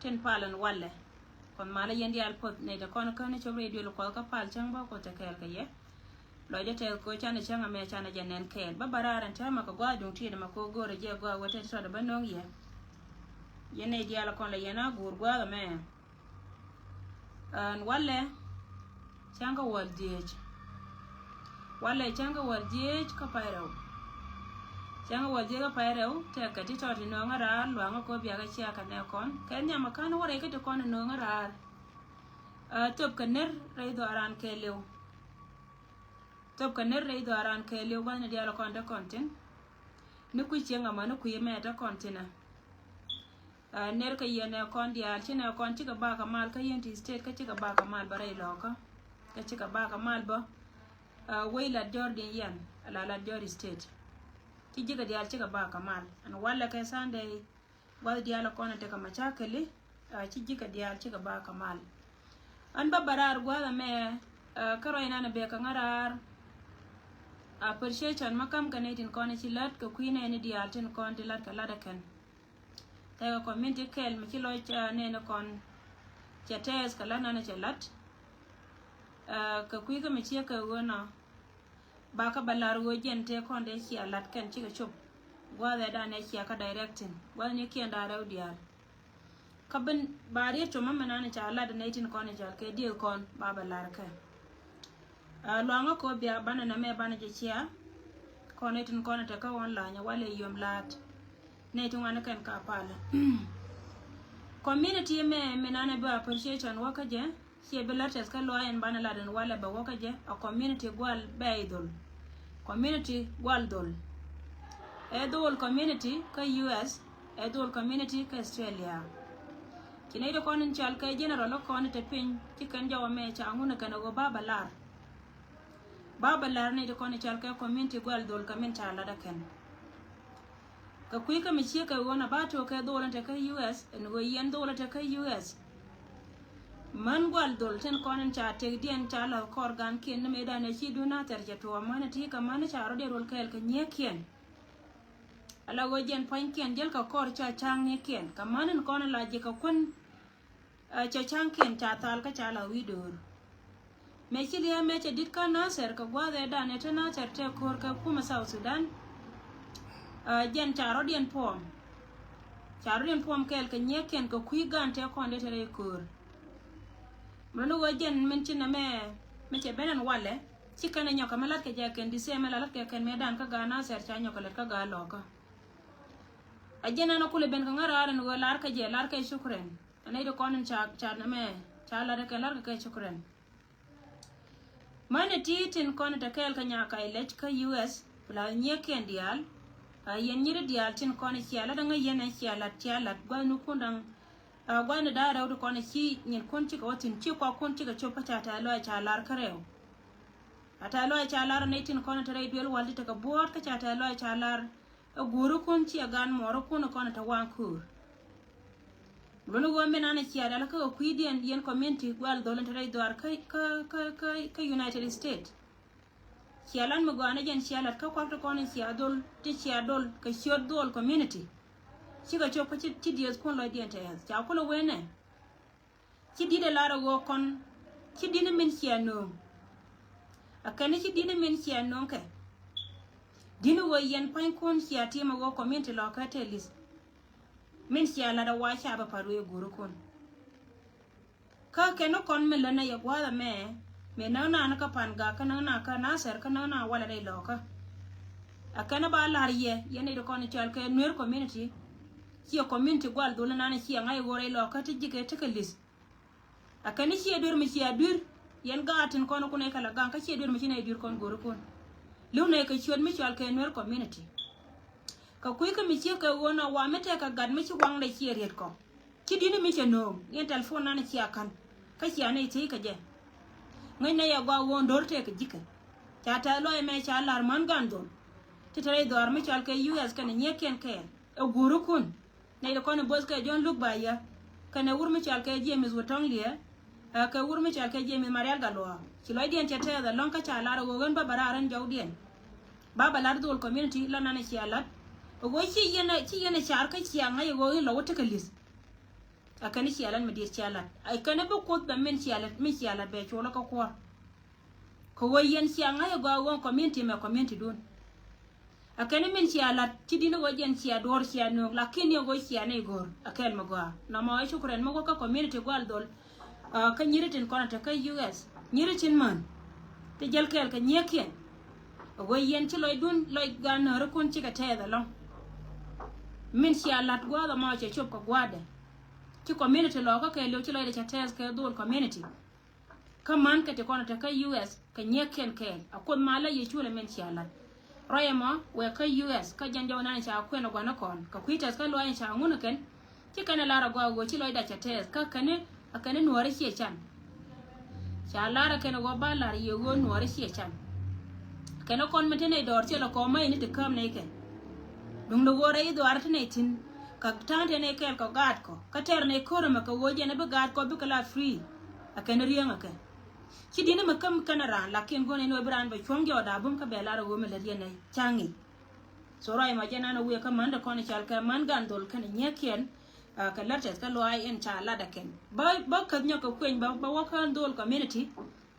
ten palan walle kon mala yendi al pot ne da kon kan cho radio lo ka pal chang ba ko ta kel ka ye lo je te ko chana changa me chana janen kel ba bararan ta ma ko gwa dung ti ma ko gore je gwa wote so da banong ye yene di ala kon la yena gur gwa me an walle changa waljej ka pairo changa waljej ka pairo te ka ti to no ngara lo nga ko bia ga chia ka ne kon ken nya ma kan wore ka to kon no ngara top ka ner rei do aran ke lew top ka ner rei do aran ke lew ba ne di ala kon da kontin ni ku chenga ma no ku yeme ta kontina ner ka yene kon dia chine kon ti ka ba ka mal ka yenti state ka ti ka ba ka mal bare lo ka ti ka ba ka mal ba wayla jordan yan la jordan state ti jiga dia ti ka ba ka mal an wala ka sande ba dia la kon te ka machakali ti jiga dia ti ka ba ka mal an ba barar gwala me karo ina na be ka ngarar appreciation makam kanetin kon ti lat ka kuina ni dia tin kon ti lat ka lada kan tayo community kel mi kilo ne no kon chates kala na na chalat ka kui ka mi chia ka wona ba ka balar wo jente kon de chi alat kan chi ka chop wa da da ne chi ka directing wa ne ki anda raw diar ka ben bari to mamma na na cha alat ne tin kon ja ke deal kon ba balar ka lo nga ko bia bana na me bana je chia kon ne tin kon ta ka won la nya wale yom lat ne tun wani kan ka pala community me nana ba appreciation waka je sie belates ka lo ayen bana laden wala ba waka je a community gwal baidol community gwal dol edol community ka US edol community ka Australia kinai do konin chal ka general ko ne te pin tikan jawa me cha nguna kana go babalar ne do konin chal ka community gwal dol ka men cha la da kan ka kui ka mi chia ka wona ba to ka dola ta ka US en go yen dola ta ka US man gwal dol ten konen cha te dien cha la korgan ken me da ne chi duna ter je to man ti ka man cha ro de rol kel ka nye ken ala go jen point ken jel ka kor cha chang nye ken ka man kon la je ka kun cha chang ken cha tal ka cha la wi dor me chi dia me che dit ka na ser ka gwa de da ne ta na ter te kor ka kuma South Sudan jen charo dien pom kel ka nyeken ka kui gante konde tere kur mano go jen men china me che benen wale chikane nyoka malat ke jaken diseme lalat ke ken medan ka gana ser cha nyoka let ka ga loka ajena no kule ben ka ngara no lar ka je lar ka shukren anai do konen cha na me cha lar ka shukren mane titin konne ta kel ka nyaka ilech ka US la nyeken dial yen nyiri dial tin kone chiala da ngai yen chiala gwanu kundang gwanu da rawu kone chi nyin kon chi ko tin chi ko kon chi ga chopa cha ta lo cha lar kareo ata lo cha lar ne tin kone tare duel waldi ta ka bor ka cha ta lo cha lar guru kon chi gan moro kone ta wankur bunu go mena na chiala la ka ku yen community gwal dolan tare doar ka United States chialan mo gana jen chialat ka kwakto kono chiadol ti chiadol ka chiodol community chiga chopa ti dies kon lo dien te cha ko lo wene ti dide lara go kon ti dine min chiano akane ti dine min chiano ke dine wo yen pain kon chiati mo go community lo ka telis min chiala da wa cha ba paru e guru kon ka ke no kon me lana ya gwala me na ka panga ka na ka na ser ka na wala dai loka akana ba lariye yene do kon chal ka nuer community ci community gwal do na ci ngai gore loka ti jike tikalis akani ci dur mi ci adur yen gatin kono ko ne kala gan ka ci dur mi ci ne dur kon goro kon lu ne ka ci mi chal ka nuer community ka kuy ka mi ci ka wona wa mete ka gad mi ci wang da ci riet ko ci dini mi ci no yen telephone na ci akan ka ci ane ti ka je ngai na ya gwa won dorte ka jika cha ta lo me cha lar man gandon ti tare dor mi chal ke US kan nyeken ke e guru kun nei do kon bos ka jon luk ba ya kan wur mi chal ke James wotong lie ka wur mi chal ke James Marial Galo ci lo dien cha ta da lon ka cha lar go gon ba bararan jaw dien ba lar dol community la na ci alat go ci yena char ka ci ngai go lo wota ka lis akani chialan me dir chialan ai kana bu ko ba men chialan be chola ko ko wayen chianga yo go won community me community dun akani men chialat tidino wajen chia dor chia no lakini yo go chia ne gor akel mo go na mo shukran mo go ka community go aldol ka nyiritin kona ta ka US nyiritin man te jel kel ka nyekien wayen ti loy dun loy ganaro kon ci ka teda long min chialat go da mo che chop ko gwade ti community lo ka ke lo ti loy de cha tes ka dol community kaman ka te kona ta ka US ka nyekien ke akon mala ye chule men chialat Rayama we ka US ka janjo na cha kweno gwana kon ka kuita ka lo an cha ngunu ken ti kana lara go ti loy da cha tes ka kane akane nuore chi chan cha lara ken go ba lar ye go nuore chi chan keno kon metene dor ti lo ko mai ni te kam ne ke dung do gore i dor tene tin ka tante ne kel ko gad ko ka ter ne koro ma ka woje ne be gad ko be kala free akane rianga ke ci dina ma kam kanara lakin gone no bran ba chonge oda bum ka bela ro me le ne changi so rai ma jana no we ka manda kon chal ka man gandol kan nyekien ka latet ka lo ai en cha la da ken ba ka nya ko kwen ba wa kan dol community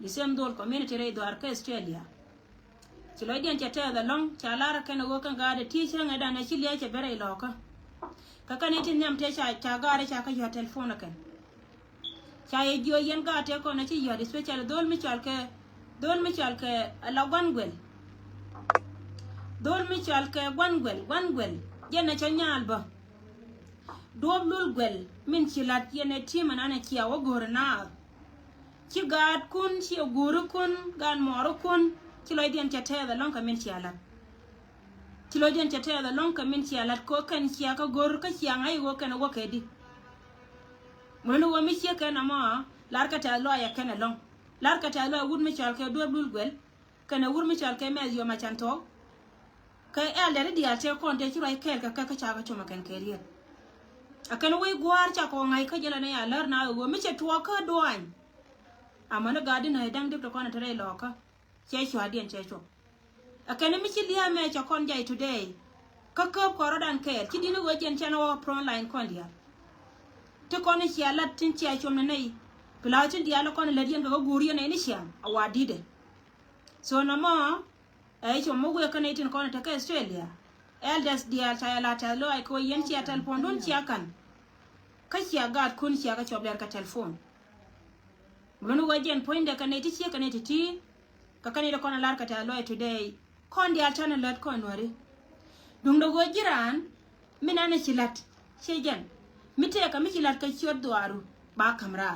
the same dol community re do arka Australia ci lo dian cha ta da long cha la ra kan go kan ga da ti cha ngada na ci liya cha bere lo ka kan tin nyam te cha ga re cha ka yo telephone kan chaye jo yen ga te ko na ci yo special dol mi chal ke la gwangwel dol mi chal ke gwangwel yen na nyal ba doblul gwel min ci lat yen ti manana ci awo gor na ci gad kun ci guru kun gan moro kun ci loy den ca te da lon ka min ci alat ci loy den ca te da lon ka min ci alat ko kan ci ka gor ka ci ngai wo kan wo kedi mono wo mi ci ka na ma lar ka ta lo ya kan long lar ka ta lo wud mi chal ke doblul gwel kana wud mi chal ke me yo ma chanto ka el de dia te kon te ci roy kel ka cha ka chuma kan keriya akan we gwar cha ko ngai ka jela na ya lar na wo mi che to ka doan amana gadi na dang dip to kon tare lo ka che chwa dien che chwa akan mi chi liya me cha kon jai today ka ko ko dan ke ti dinu go jen chana wa pro line kon dia to kon chi ala tin chi chom na nei pla tin dia lo kon le dien go guri na ni siam awadi de so no mo ai chom mo go kan tin kon ta ka Australia elders dia ta la ta lo ai ko yen chi telefon don chi akan ka chi agad kun chi aga chob der ka telefon mulu wajen point de kan ti chi kan ti ka kan ida kon lar ka ta lo today kon dia tan lot kon wari dung do go jiran minana chilat chejan mite ka mi chilat ka chiot duaru ba kamra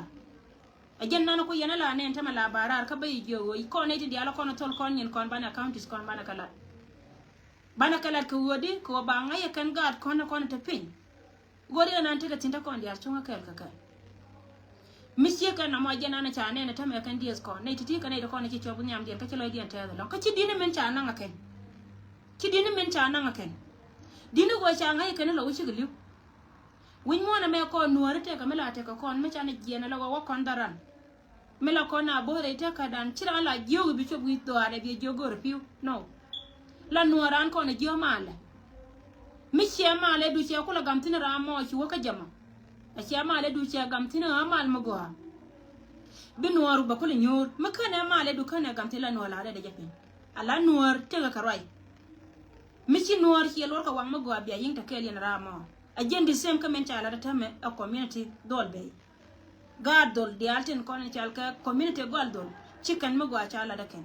ajen nana ko yana la ne tama la barar ka bai jo ko ne ti dia lo kon tol kon yen kon bana counties kon bana kala ko wodi ko ba ngaya kan gad kon ta pin gori nan ta tinta kon dia chunga kel ka misye kan na mo jena na cha ne na tama kan dies kon ne ti kan ne ko ne ci chobu nyam dia ka ci loy dia ta lo ka ci dine men cha na ngaken ci dine men cha na ngaken dine go cha ngaya kan lo wuci giliu win mo na me ko nuore te ka mela te ka kon me cha ne jena lo go kon daran mela ko na bore te ka dan ci la jogu bi chobu do are bi jogor piu no la nuoran ko ne jo male mi che male du che ko la gamtina ra mo ci wo ka jama a che male du che gamtina amal mo go bi nuoru ba ko le nyor makana male du kana gamtila no la de jape ala nuor te ka rai mi ci nuor ci lor ka wang mo go biya yin ta kelen ra mo a jendi sem ka men cha la ta me a community dol be gadol di alten ko ne chal ka community gol dol chikan mo go cha la da ken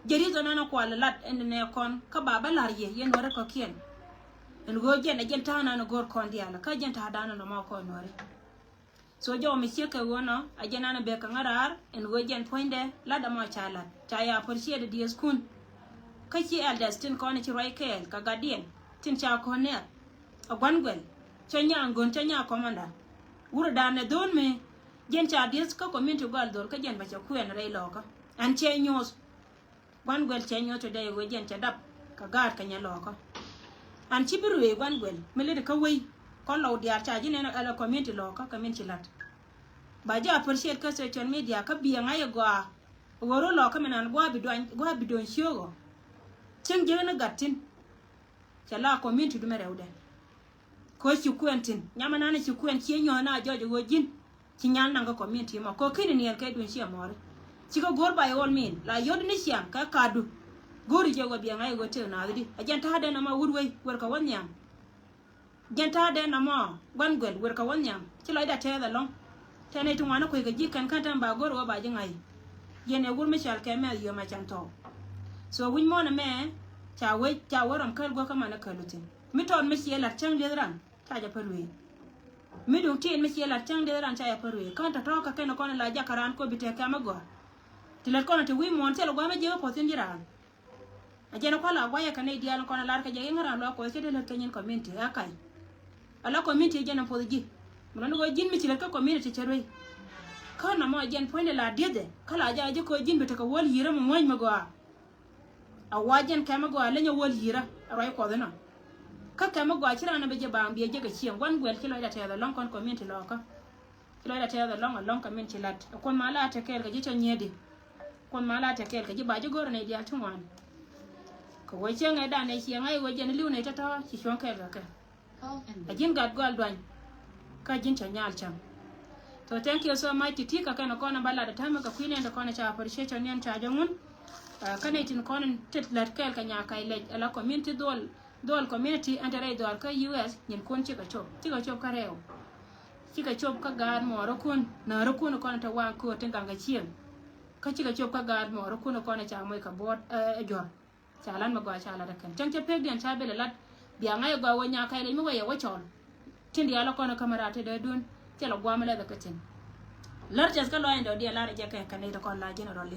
jeri zo nana ko la lat en ne kon ka baba lar ye yen wore ko kien en go jen jen ta na no gor kon dia la ka jen ta dana no ma ko nore so jo mi cheke wono a jenana be ka ngarar en go jen poinde la da mo chala ta ya porsie de dies kun ka ci elders tin ko ne ci roy kel ka gadien tin cha ko ne a gwangwel chanya ngon chanya komanda wura dane don me jen cha dies ka community gal dol ka jen ba cha ku en rei loka an che nyos gwangwel che nyo today go jen cha dap ka gad ka nya loka an ci biru e gwangwel mele de ka wei kon law dia cha jine na ala community loka community lat ba ja appreciate ka social media ka biya ngai go woro loka menan go bidon shogo chen je na gatin cha la community du mere ude ko chi kwentin nyama nana chi kwen chi nyona jojo go jin chi nyan nanga community ma ko kini ni kai dun shi amore chi ko gor by all mean la yod ni siam ka kadu gori je go bi ngai go te na di ajan ta de na ma wurwei wer ka wanyam janta de na ma gwan gwel wer ka wanyam chi la da te da long te ne tu wana ko ga ji kan kan ba gor wa ba jingai yene gur mi shal ke me yo ma chanto so win mo na me cha waram kal go kama na kalutin mi ton mi sie la chang de ran ta ja parwe mi dun tin mi sie la chang de ran ta ja parwe kan ta to ka ken ko na la ja karan ko bite ka ma go ti la ko na ti wi mon se lo go ma je po tin jira a je no ko la wa ya kan dia ko na la ka je ngara lo ko ke de la kenyen community akai ala community je na po ji mo no go jin mi ti la ka community cherwe kana mo jen point la dede kala ja je ko jin bite ka wol yira mo moy ma go a wajen kama go alenya wol hira rai ko dana ka kama go achira na beje ba ambiye je ga chien wan gwel kilo da ta da long kon community lo ka kilo da ta da long community lat kon mala ta kel ga jicho nyede kon mala ta kel ga ji ba je gor ne dia tunwan ko wo chen ga da ne chien ai wo je ne liu ne ta ta chi shon kel ga ka a jin gad gol dwan ka jin cha nyal cham to thank you so much tika kana kona bala da tama ka kwine da kona cha appreciation yan cha jangun kana tin konon tetlat kel kanya kai le ala community dol community andere dol ka US nyen kon chika chop kareo chika chop ka gar moro kun na ro kun kono ta wa ko tin ganga chien ka chika chop ka gar moro kun kono cha moy ka bot jor chalan ma go chala da kan tan che peg den cha bele lat biya ngai go wonya kai le mi wo ye wo chol tin dia la kono kamera te de dun te lo gwa mala da katin larjas ka lo endo dia la je ka ne da kon la general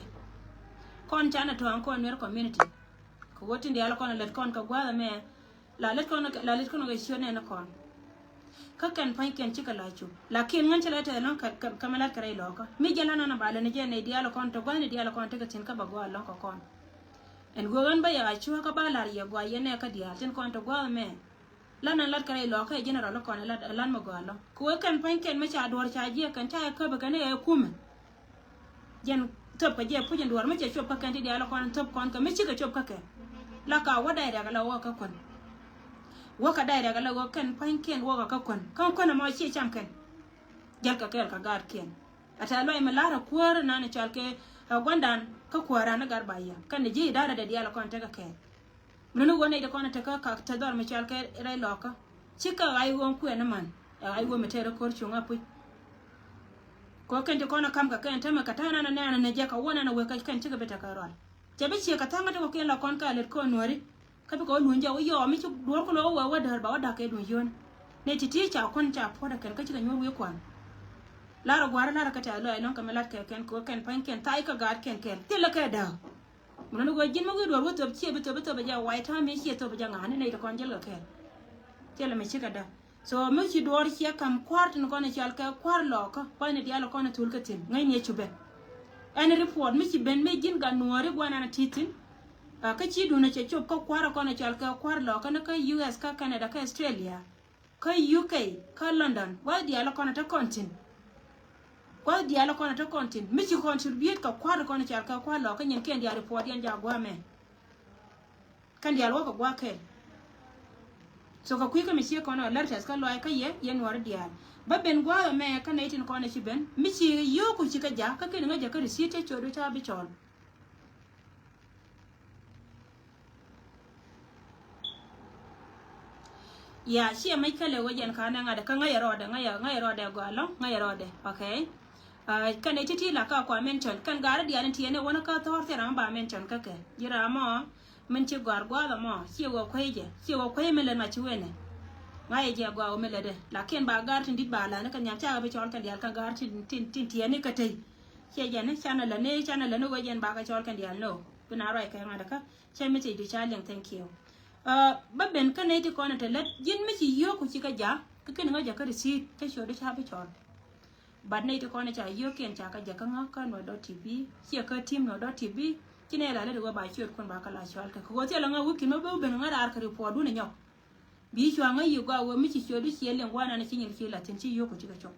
kon chana to an kon ner community ko wotin dia la kon let kon ka gwa me la let kon ga shone na kon ka kan pai ken chika la chu la kin ngan chala ta non ka mala kare lo ka mi jana na bala ne je ne dia la kon to gwa ne dia la kon te ka tin ka ba gwa lo ko kon en go gan ba ya chu ka ba la ya gwa ye ne ka dia tin kon to gwa me la na lat kare lo ka general kon la lan ma gwa lo ko kan pai ken me cha dor cha je kan ta ka ba ka ne ya kuma jen top ka je pujen duwar mace chop ka kan dia la kon top kon ka michi ka chop ka ke la ka wada daga la wa ka kon wa ka dai daga la wa kan panken wa ka kon kan ma chi cham kan jal ka kel ka gar ken ata lo me lara kuor na ne chal ke gwandan ka kuara na gar baya kan je dara da dia la kon ta ka ke mun wona da kon ta ka ta dor me chal ke rai lo ka chika ai won ku na man ai wo me tere kor chunga pu ko kan ta kona kam ka kan ta maka tana na na je ka wona na we ka kan tiga beta ka ro je be che ka tanga to ko la kon ka le ko nori ka be ko lunja o yo mi chu do ko lo wa dar ba wa da ke dun yon ne ti ti cha kon cha po da kan ka tiga nyor we kwan la ro gwara la ka ta lo ai non ka melat ka kan ko kan pan kan tai ka gar kan ti la ka da mun no go jin mo go do wo to che be to ba ja wai ta me che to ba ja ngane ne ta kon jel ka ti la me chi ka da so me chi dor chi kam kwart no kona chal ka kwar lo ka pa ne dia lo kona tul ka tin ngai ne chube an report me chi ben me jin ga nuore gwana na titin ka chi du na che chop ka kwara kona chal ka kwar lo ka na ka US ka Canada ka Australia ka UK ka London wa dia lo kona ta kontin kwa dia lo kona ta kontin me chi contribute ka kwar kona chal ka kwar lo ka nyen ken dia report yan ja gwa me kan dia lo ka gwa ke so ka kuika mi ko na lartas ka loy ka ye nwar dia ba ben gwa me ka na itin ko na chi ben mi chi yo ku chi ka ja ka ken nga ja ka risite chodo ta bi chol ya shi mai kale wajen ka na nga da ka nga yaro da gwa lo nga yaro da okay kan ititi la ka kwa mention kan gara dia ne tiene wona ka to te ram ba mention ka ke jira mo min ci gwa da mo ci wo kwai mele ma ci wene ngai je gwa o mele de lakin ba gar tin dit ba la ne kan nyam cha ba chol kan dial kan gar tin tiene ka tai che je ne chana la no wajen ba ka chol kan dial no bina roi ka ma da ka che mi ti du cha leng thank you ba ben kan ne ti ko na te let jin mi ci yo ku ci ka ja ka ken nga ja ka ri si te sho de cha ba chol ba ne ti ko na cha yo ken cha ka ja ka nga ka no do tv ci ka team no do tv kine la le do ba chiot kon ba kala chwal ka ko te la nga wuki no be ben nga ar ka report du ne nyo bi chwa nga yu ga wo mi chi chodu chi le ngwana na chinyin chi la tin chi yo ko chi ka chok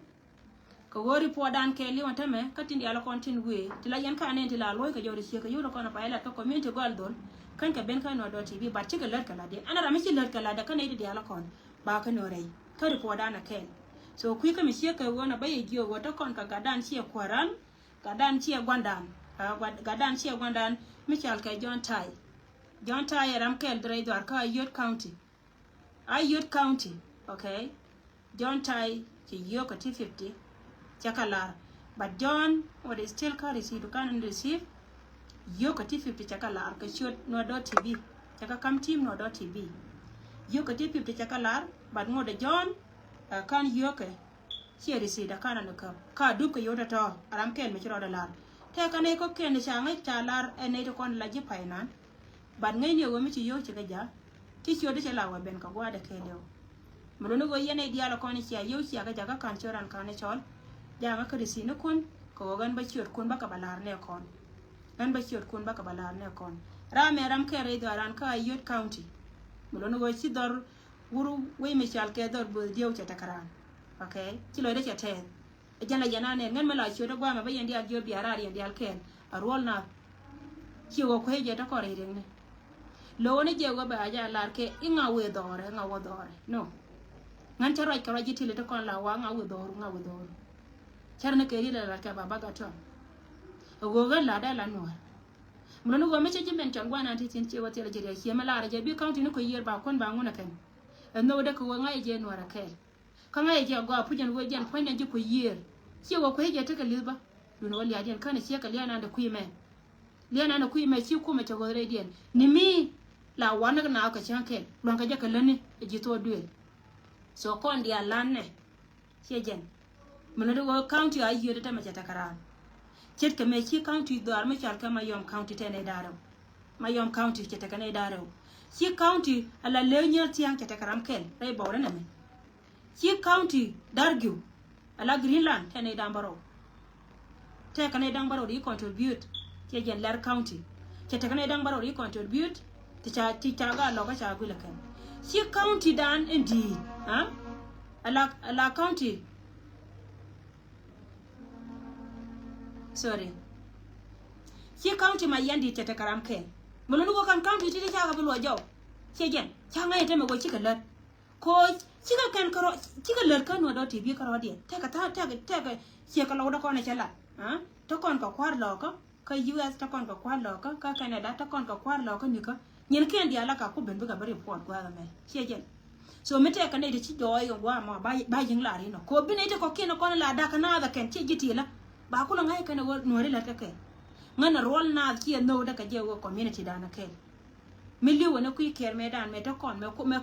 ko wo report dan ke li wonta me ka tin ala kon tin we ti la yan ka ne ti la loy ka jodi chi ka yo ko na pa ila ka community gol dol kan ka ben ka no do tv ba chi ka lar kala de ana ra mi chi lar kala da ka ne di ala kon ba ka no rei ka report ana ken so kui ka mishia ka wona ba yigio wata kon ka gadan chia kwaran gadan chia gwandan gadan chia gwandan michal ka John Tai ram kel dre dwar ka Yot County okay John Tai ki yo ka T50 chakalar but John what is still ka receive you can receive yo ka T50 chakalar ka shot no .tv chaka kam team no .tv yo ka T50 chakalar but ngode John kan yo ka chia receive da kana no ka du ka yo da to ram kel mi chro da lar te ka ne ko ken cha ngai chalar ene to kon la ji painan but ngai ne go mi chi yo chika ja ti cho de la wa ben ka gwa da keleo mulo go yene dia la kon chia yo chia ga jaga kan choran kan chol ja ga ka receive no kun ko gan ba chiot kun ba ka balar ne kon gan ba chiot kun ba ka balar ne kon ram kere do ran ka Yot County mulo go si dor wuru we mi chal ke dor bo dio cha takaran okay ti lo de cha te jana ne ngan mala chiot gwa ma ba yendi al jo biara yendi al ken a rol na chi go ko je ta ko re ne lo ne je go ba ja lar ke inga we dore no ngan charo ka raji ti le to kon la wa nga we dore char ne ke ri la ka baba ga to go ga la da la no muno go me che men chon gwa na ti tin che wote la je ye mala ra je bi county no ko yer ba kon ba ngona kan no de ko nga je no ra ke ka nga je go pu jen wo jen point ne ji ko yer che wo ko je ta ka liba du no li ajen kan che ka liana da kuime chi ko me che go re dien ni mi la wana na ka chan ke lon ka je ka lani ji to duel so kon dia lanne che jen muno go county a yer ta me cha takaran chet ka me chi county dar me chal ka Mayom County tene daro Mayom County chete ka ne daro chi county ala lenyer tiang chete karam kel dai bawre na me chi county dargu ala Greenland tene dambaro te ka ne dambaro ri contribute che jen lar county chete ka ne dambaro ri contribute ti cha ga lo ka cha gula kan chi county dan indeed ala county sorry chi county ma yandi tete karam ke mulo go kan county ti cha ga bulo jo che jen cha ngai te me go chi ka lat ko chi ka kan karo chi ka lat kan no do tv karo dia te ka chi ka lo da ko ne chala to kon ka kwar lo ka US to kon ka kwar lo ka Canada to kon ka kwar lo ka ni ka nyen ken dia la ka ku ben bu ga bari port gwa ga me che jen so me te ka ne ti jo yo gwa ma ba yin la ri no ko bi ne te ko ken ko la da ka na da ken che jiti la ba kula ngai kana no ri la ka ke ngana rol na ki no da ka je wo community da na ke milli wona ku ker me dan me to kon me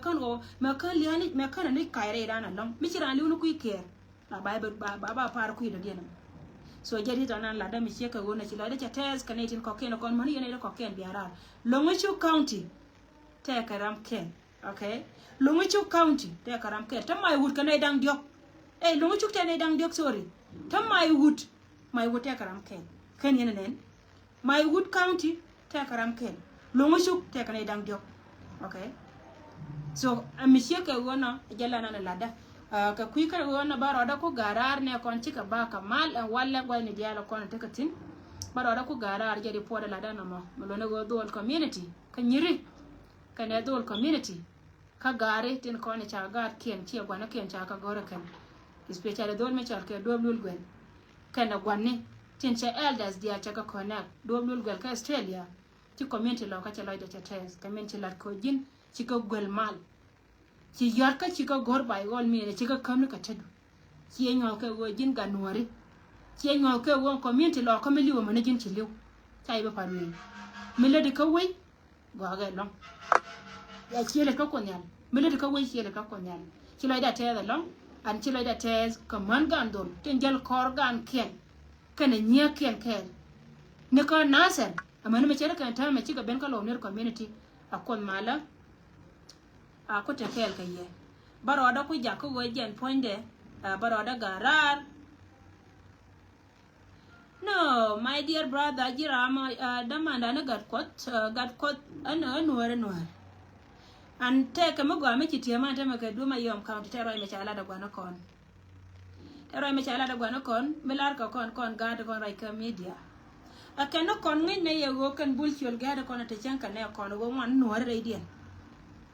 kan liani me kan ni kaire da na long mi chira li wona ku ker la ba par ku da dia na so jadi to nan la da mi che ka wona chi la da cha tes Canadian ko ken kon mani ne ko ken biara Longichu County te karam ken okay Longichu County te karam ken ta mai wut kana dang diok Longichu te ne dang diok sorry ta mai wut te karam ken yen nen my Wood County te karam ken Longichu te kana dang diok okay so amishe ka wona jala na lada ka kui ka wona baro da ko garar ne kon cika ba kamal an walla gwal ne diala kon te katin baro da ko garar je report lada na mo ne go dol community ka nyiri ka ne dol community ka gare tin kon cha gar ken ci gwana ken cha ka gore kan especially dol me cha ka dol lul gwen kana gwanne tin cha elders dia cha ka connect dol lul gwen ka Australia ci community lo ka cha lo cha tes community la ko jin ci ko gol mal ci yor ka ci ko gor bay gol mi ne ci ko kam ka tadu ci ñoo ka wo jin ga nuori ci ñoo ka wo community lo ko mi liwo ma ne jin ci liw tay ba par mi mi le de ka wey go ga long ya ci le ka ko nyal mi le de ka wey ci le ka ko nyal ci lo da te da long an ci lo da te ko man gan dol ten jal kor gan ken kana nya ken ne ko naser amana me chere kan ta me ci ga ben ka lo ne community akon mala ko te kel ka ye baro da ku ja ko wo jen ponde baro da garar no my dear brother jirama damanda na gat kot anwar an te ka mo gwa me ci te ma te ma ka du Mayom County te roi me chala da gwana kon milar ka kon ga da kon rai ka media akeno kon ngi ne ye go kan bul chol ga da kon te chan ka ne kon go man nuar re dien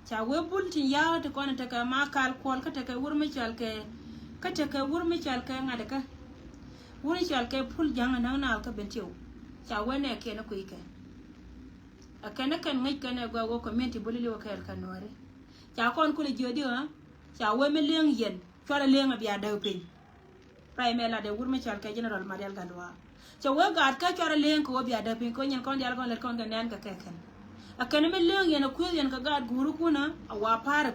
cha we bul tin ya to kon ta ka ma kal kol ka ta ka wur mi chal ke ka ta ka wur mi chal ke ngade ka wur chal ke pul jang na na ka ben tiu cha we ne ke na ku ike akene kan ngai kan go community bul li ka ka nore cha kon ku le jodi ha cha we me leng yen chora leng abia da pin rai me la de wur mi chal ke general marial galwa cha we ga ka chora leng ko bia da pin ko nyen kon dial kon le kon ga nan ka ke kan akene me leng yen ku yen ka gad guru kuna awa para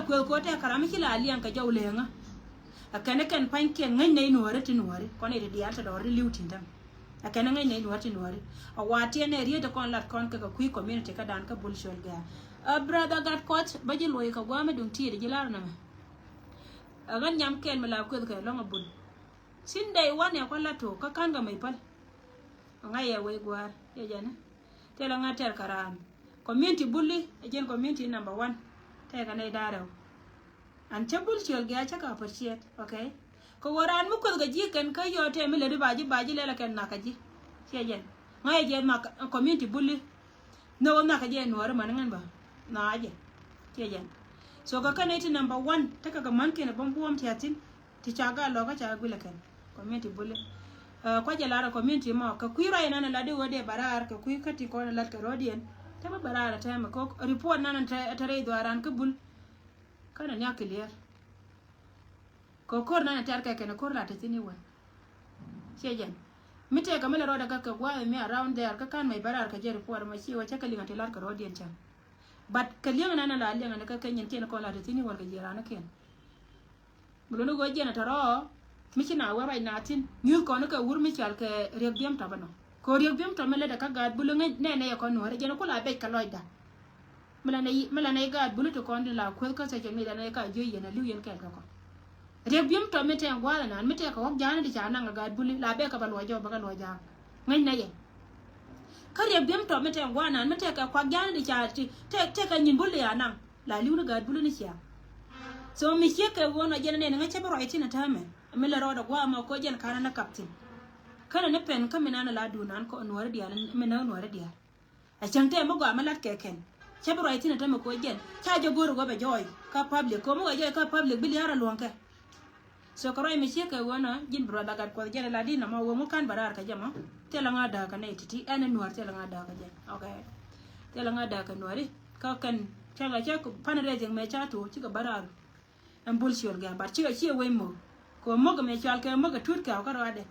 ku ko ta karami kila aliyan ka jaw lenga akene kan panke ngai nei nuore ti nuore kon e dial ta do ri liutin dam akene ngai nei nuore ti nuore awa ti ne ri de kon lat kon ka ku community ka dan ka bulshol ga brother gad coach baji loy ka gwa me dun ti de jilar na agan nyam ken mala ku ka longa bul sin dai wane ko lato ka kan ga mai pal ngai ya we gwar ya jana tela ngater karam community bully again community number 1 te ga nei daro an chabul chol ga cha ka appreciate okay ko waran mu ko ga ji kan ka yo te mi le baji le la ken na ka ji che jen ngai je ma community bully no na ka je no man ngan ba na je che jen so ka kan iti number 1 te ka man ken bom buom tiatin ti cha ga lo ka cha gule ken community bully ko jalara community mo ka kuira ina na ladi wode barar ka kuy kati ko na lat ka rodien ta ba barar ta ma ko report nan ta re do aran ka bul kana nya clear ko kor nan ta ka kana kor la ta tini wa shejan mite ka mala roda ka gwa me around there ka kan mai barar ka je report ma shi wace kalima ta lar ka rodien can but kalima nan la aliyan ka kan yin ken ko la ta tini wa ka jira na ken bulo go je na taro michina wara inatin nyul kono ka wur michal ke regbiem tabano ko regbiem to mele da ka gad bulu ne ne ko no rejeno ko la be ka loida mela ne gad bulu to kon la ko ka se mi da ne ka joye na liyen ka ko regbiem to mete ngwala nan mete ka wok jana di jana nga gad bulu la be ka balwa jo ba ka loja ngai na ye ka regbiem to mete ngwana nan mete ka kwa jana di jati te ka nyin bulu ya nan la liwu gad bulu ni sia so mi ke wona jena ne nga chebro itina tame mila roda gwa ma ko jen kana na captain kana ne pen ka minana la dunan ko onwar dia mina onwar dia a chante mo gwa malat keken chebro itina tame ko jen cha jo goro go be joy ka public ko mo ga joy ka public bil yara lonke so ko rai mi ke wona jin broda gad ko jen la dina ma wo mo kan barar ka jama tela nga da ka ne titi ene nwar tela nga da ka jen okay tela nga da ka nwari ka kan chaga cha ko panare jeng me cha to ci ga barar en bulshol ga bar ci ga ci we mo ko moga me chal ke moga tut ka ko rade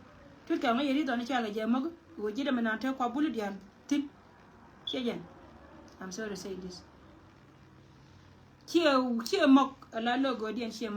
tut ka ngi do ne chala je moga wo jide me nan te ko bulu dian tip chejen I'm sorry to say this chi mok la logo dian chi